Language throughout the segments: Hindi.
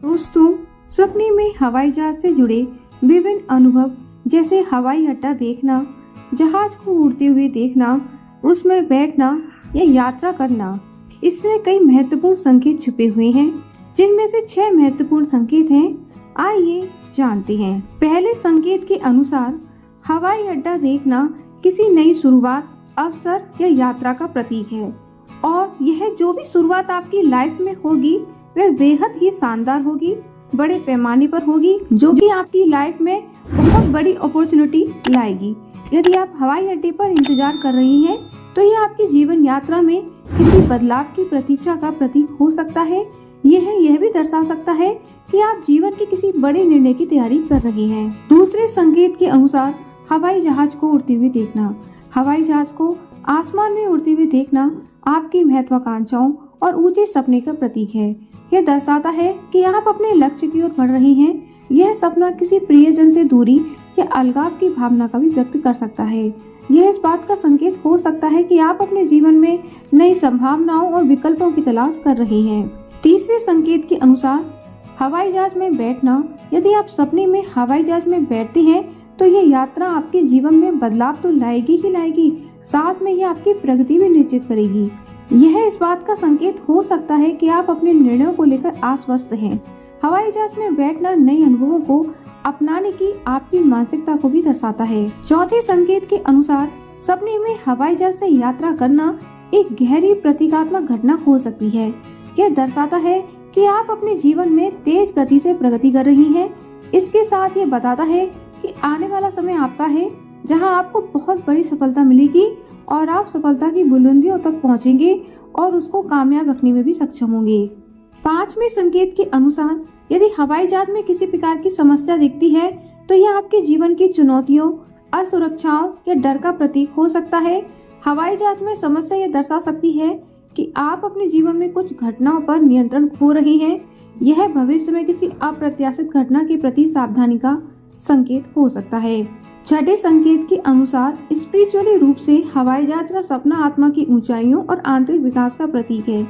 दोस्तों, सपने में हवाई जहाज से जुड़े विभिन्न अनुभव जैसे हवाई अड्डा देखना, जहाज को उड़ते हुए देखना, उसमें बैठना या यात्रा करना, इसमें कई महत्वपूर्ण संकेत छुपे हुए हैं, जिनमें से 6 महत्वपूर्ण संकेत हैं। आइए जानते हैं। पहले संकेत के अनुसार हवाई अड्डा देखना किसी नई शुरुआत, अवसर या यात्रा का प्रतीक है और यह जो भी शुरुआत आपकी लाइफ में होगी वह बेहद ही शानदार होगी, बड़े पैमाने पर होगी, जो कि आपकी लाइफ में बहुत बड़ी अपॉर्चुनिटी लाएगी। यदि आप हवाई अड्डे पर इंतजार कर रही हैं, तो यह आपकी जीवन यात्रा में किसी बदलाव की प्रतीक्षा का प्रतीक हो सकता है। यह भी दर्शा सकता है कि आप जीवन के किसी बड़े निर्णय की तैयारी कर रही हैं। दूसरे संकेत के अनुसार हवाई जहाज को उड़ते हुए देखना। हवाई जहाज को आसमान में उड़ते हुए देखना आपकी महत्वाकांक्षाओं और ऊंचे सपने का प्रतीक है। यह दर्शाता है कि आप अपने लक्ष्य की ओर बढ़ रही हैं। यह सपना किसी प्रियजन से दूरी या अलगाव की भावना का भी व्यक्त कर सकता है। यह इस बात का संकेत हो सकता है कि आप अपने जीवन में नई संभावनाओं और विकल्पों की तलाश कर रही हैं। तीसरे संकेत के अनुसार हवाई जहाज में बैठना। यदि आप सपने में हवाई जहाज में बैठते हैं, तो यह यात्रा आपके जीवन में बदलाव तो लाएगी ही लाएगी, साथ में यह आपकी प्रगति भी निश्चित करेगी। यह इस बात का संकेत हो सकता है कि आप अपने निर्णयों को लेकर आश्वस्त हैं। हवाई जहाज में बैठना नए अनुभवों को अपनाने की आपकी मानसिकता को भी दर्शाता है। चौथे संकेत के अनुसार सपने में हवाई जहाज से यात्रा करना एक गहरी प्रतीकात्मक घटना हो सकती है। यह दर्शाता है कि आप अपने जीवन में तेज गति से प्रगति कर रही हैं। इसके साथ ये बताता है कि आने वाला समय आपका है, जहां आपको बहुत बड़ी सफलता मिलेगी और आप सफलता की बुलंदियों तक पहुंचेंगे और उसको कामयाब रखने में भी सक्षम होंगे। पांचवें संकेत के अनुसार यदि हवाई जहाज में किसी प्रकार की समस्या दिखती है, तो यह आपके जीवन की चुनौतियों, असुरक्षाओं या डर का प्रतीक हो सकता है। हवाई जहाज में समस्या यह दर्शा सकती है कि आप अपने जीवन में कुछ घटनाओं पर नियंत्रण खो रही हैं। यह भविष्य में किसी अप्रत्याशित घटना के प्रति सावधानी का संकेत हो सकता है। छठे संकेत के अनुसार स्पिरिचुअली रूप से हवाई जहाज का सपना आत्मा की ऊंचाइयों और आंतरिक विकास का प्रतीक है।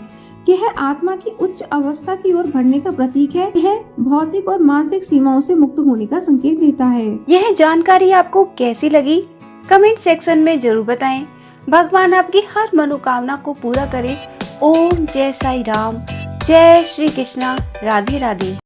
यह आत्मा की उच्च अवस्था की ओर बढ़ने का प्रतीक है। यह भौतिक और मानसिक सीमाओं से मुक्त होने का संकेत देता है। यह जानकारी आपको कैसी लगी? कमेंट सेक्शन में जरूर बताएं। भगवान आपकी हर मनोकामना को पूरा करे। ओम जय साई राम, जय श्री कृष्णा, राधे राधे।